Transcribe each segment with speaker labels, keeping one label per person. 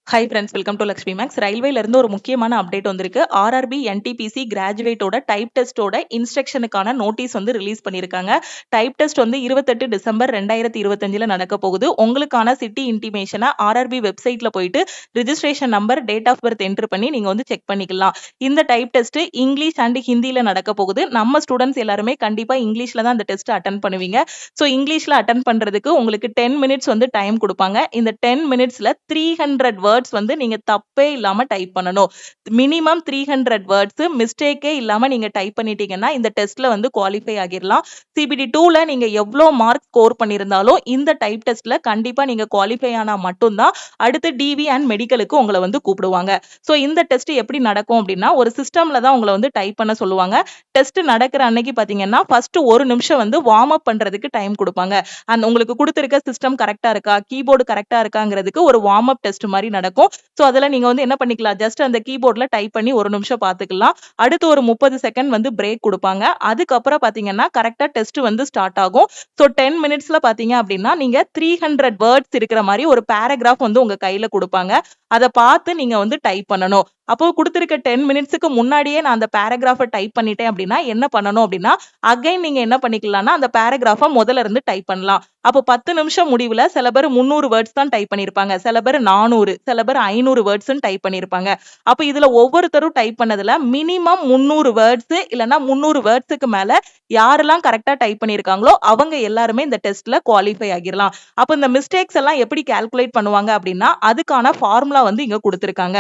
Speaker 1: High friends, welcome to Lakshmi maths. ரயில்வேல இருந்து ஒரு முக்கியமான அப்டேட் வந்திருக்கு. ஆர்ஆர்பி என்டிபிசி கிராஜுவேட்டோட டைப் டெஸ்டோட இன்ஸ்ட்ரக்ஷனுக்கான நோட்டீஸ் வந்து ரிலீஸ் பண்ணியிருக்காங்க. டைப் டெஸ்ட் வந்து 28 டிசம்பர் 2025 நடக்க போகுது. உங்களுக்கான சிட்டி இன்டிமேஷனை ஆர்ஆர்பி வெப்சைட்ல போயிட்டு registration number, date of birth enter பண்ணி நீங்க வந்து செக் பண்ணிக்கலாம். இந்த டைப் டெஸ்ட் இங்கிலீஷ் அண்ட் ஹிந்தியில நடக்க போகுது. நம்ம ஸ்டூடெண்ட்ஸ் எல்லாருமே கண்டிப்பா இங்கிலீஷ்ல தான் அந்த டெஸ்ட் அட்டன் பண்ணுவீங்க. ஸோ இங்கிலீஷ்ல அட்டன் பண்றதுக்கு உங்களுக்கு 10 மினிட்ஸ் வந்து டைம் கொடுப்பாங்க. இந்த 10 மினிட்ஸ்ல 300 வேர்ட்ஸ் வந்து நீங்க தப்பே இல்லாம டைப் பண்ணணும். மினிமம் 300 வேர்ட்ஸ் மிஸ்டேக்கே இல்லாம நீங்க டைப் பண்ணிட்டீங்கன்னா இந்த டெஸ்ட்ல வந்து குவாலிஃபை ஆகிடலாம். சிபிடி 2ல நீங்க எவ்வளவு மார்க் ஸ்கோர் பண்ணியிருந்தாலும் இந்த டைப் டெஸ்ட்ல கண்டிப்பா நீங்க குவாலிஃபை ஆனா மட்டும்தான் அடுத்து டிவி அண்ட் மெடிக்கலுக்கு உங்களை வந்து கூப்பிடுவாங்க. ஸோ இந்த டெஸ்ட் எப்படி நடக்கும் அப்படின்னா, ஒரு சிஸ்டம்ல தான் உங்களை வந்து டைப் பண்ண சொல்லுவாங்க. டெஸ்ட் நடக்கிற அன்னைக்கு பாத்தீங்கன்னா ஃபர்ஸ்ட் 1 நிமிஷம் வந்து வார்ம் அப் பண்றதுக்கு டைம் கொடுப்பாங்க. அந்த உங்களுக்கு கொடுத்திருக்க சிஸ்டம் கரெக்டா இருக்கா, கீபோர்டு கரெக்டா இருக்காங்கிறதுக்கு ஒரு வார்ம் அப் டெஸ்ட் மாதிரி நடக்கும். சோ அதுல நீங்க வந்து என்ன பண்ணிக்கலாம், ஜஸ்ட் அந்த கீபோர்ட்ல டைப் பண்ணி 1 நிமிஷம் பாத்துக்கலாம். அடுத்து ஒரு 30 செகண்ட் வந்து பிரேக் கொடுப்பாங்க. அதுக்கப்புறம் பாத்தீங்கன்னா கரெக்டா டெஸ்ட் வந்து ஸ்டார்ட் ஆகும். சோ 10 மினிட்ஸ்ல பாத்தீங்க அப்படின்னா நீங்க 300 வேர்ட்ஸ் இருக்கிற மாதிரி ஒரு பேராகிராஃப் வந்து உங்க கையில கொடுப்பாங்க. அதை பார்த்து நீங்க வந்து டைப் பண்ணணும். அப்போ கொடுத்திருக்க 10 மினிட்ஸ்க்கு முன்னாடியே நான் அந்த பேராகிராஃபை டைப் பண்ணிட்டேன் அப்படின்னா என்ன பண்ணணும் அப்படின்னா, அகைன் நீங்க என்ன பண்ணிக்கலாம்னா அந்த பேராகிராஃபை முதல்ல இருந்து டைப் பண்ணலாம். அப்போ 10 நிமிஷம் முடிவுல சில பேர் 300 வேர்ட்ஸ் தான் டைப் பண்ணிருப்பாங்க, சில பேர் 400, சில பேர் 500 வேர்ட்ஸ் டைப் பண்ணிருப்பாங்க. அப்ப இதுல ஒவ்வொருத்தரும் டைப் பண்ணதுல மினிமம் 300 வேர்ட்ஸ் இல்லனா 300 வேர்ட்ஸ்க்கு மேல யாரெல்லாம் கரெக்டா டைப் பண்ணிருக்காங்களோ அவங்க எல்லாருமே இந்த டெஸ்ட்ல குவாலிஃபை ஆகிரலாம். அப்ப இந்த மிஸ்டேக்ஸ் எல்லாம் எப்படி கால்குலேட் பண்ணுவாங்க அப்படின்னா, அதுக்கான ஃபார்முலா வந்து இங்க கொடுத்திருக்காங்க.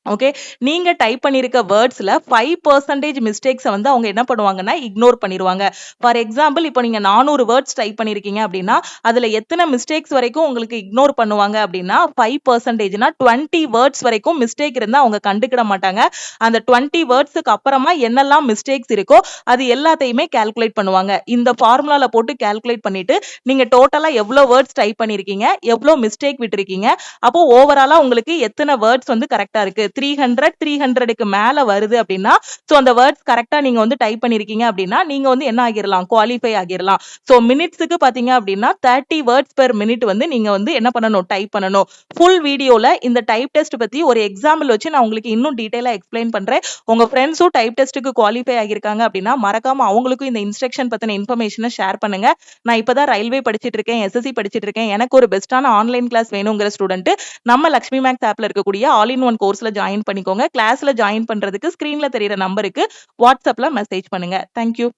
Speaker 1: ஓகே, நீங்க டைப் பண்ணிருக்க வேர்ட்ஸ்ல 5% மிஸ்டேக்ஸ் வந்து அவங்க என்ன பண்ணுவாங்கன்னா இக்னோர் பண்ணிடுவாங்க. ஃபார் எக்ஸாம்பிள், இப்போ நீங்க 400 வேர்ட்ஸ் டைப் பண்ணிருக்கீங்க அப்படின்னா அதுல எத்தனை மிஸ்டேக்ஸ் வரைக்கும் உங்களுக்கு இக்னோர் பண்ணுவாங்க அப்படின்னா 5%னா 20 வேர்ட்ஸ் வரைக்கும் மிஸ்டேக் இருந்தா அவங்க கண்டுக்கிட மாட்டாங்க. அந்த 20 வேர்ட்ஸ்க்கு அப்புறமா என்னெல்லாம் மிஸ்டேக்ஸ் இருக்கோ அது எல்லாத்தையுமே கால்குலேட் பண்ணுவாங்க. இந்த ஃபார்முலால போட்டு கால்குலேட் பண்ணிட்டு நீங்க டோட்டலா எவ்வளவு வேர்ட்ஸ் டைப் பண்ணிருக்கீங்க, எவ்வளவு மிஸ்டேக் விட்டுருக்கீங்க, அப்போ ஓவராலா உங்களுக்கு எத்தனை வேர்ட்ஸ் வந்து கரெக்டா இருக்கு, 300க்கு மேல வருது அப்படின்னா சோ அந்த வேர்ட்ஸ் கரெக்டா நீங்க வந்து டைப் பண்ணிருக்கீங்க அப்படின்னா நீங்க வந்து என்ன ஆகிரலாம், குவாலிஃபை ஆகிரலாம். சோ மினிட்ஸ்க்கு பாத்தீங்க அப்படின்னா 30 வேர்ட்ஸ் பெர் மினிட் வந்து நீங்க வந்து என்ன பண்ணணும், டைப் பண்ணணும். ஃபுல் வீடியோல இந்த டைப் டெஸ்ட் பத்தி ஒரு எக்ஸாம்பிள் வச்சு நான் உங்களுக்கு இன்னும் டீடைலா எக்ஸ்பிளைன் பண்றேன். உங்க ஃப்ரெண்ட்ஸும் டைப் டெஸ்ட்டுக்கு குவாலிஃபை ஆகிருக்காங்க அப்படின்னா மறக்காம அவங்களுக்கும் இந்த இன்ஸ்ட்ரக்ஷன் பத்தின இன்ஃபர்மேஷனை ஷேர் பண்ணுங்க. நான் இப்பதான் ரயில்வே படிச்சிட்டு இருக்கேன், எஸ்எஸ்சி படிச்சிட்டு இருக்கேன், எனக்கு ஒரு பெஸ்டான ஆன்லைன் கிளாஸ் வேணுங்கிற ஸ்டூடெண்ட் நம்ம லக்ஷ்மி மேக்ஸ் ஆப்ல இருக்கக்கூடிய ஆல் இன் ஒன் கோர்ஸ்ல ஜாயின் பண்ணிக்கோங்க. கிளாஸ்ல ஜாயின் பண்றதுக்கு ஸ்கிரீன்ல தெரியுற நம்பருக்கு வாட்ஸ்அப்ல மெசேஜ் பண்ணுங்க. தேங்க்யூ.